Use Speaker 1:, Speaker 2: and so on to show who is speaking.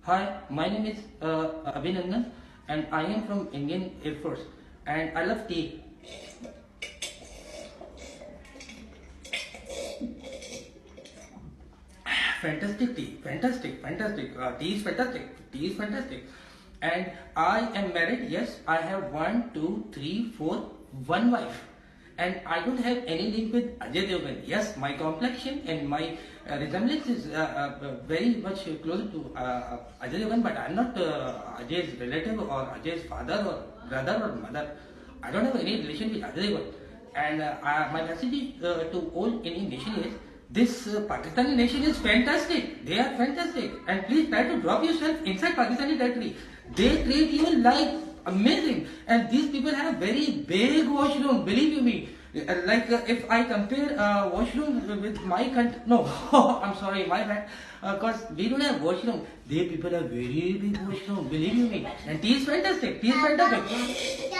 Speaker 1: Hi, my name is Abhinandan and I am from Indian Air Force and I love tea. Fantastic tea, fantastic. Tea is fantastic, tea is fantastic. And I am married, yes, I have one, two, three, four, one wife. And I don't have any link with Ajay Devgan. Yes, my complexion and my resemblance is very much close to Ajay Devgan, but I'm not Ajay's relative or Ajay's father or brother or mother. I don't have any relation with Ajay Devgan. And my message to all Indian nation is this Pakistani nation is fantastic. They are fantastic. And please try to drop yourself inside Pakistani territory. They treat you like amazing. And these people have very big washroom. Believe you me. If I compare washroom with my country, no, I'm sorry, my bad. Because we don't have washroom. They people have very big washroom. Believe you me. And tea is fantastic. Tea is fantastic.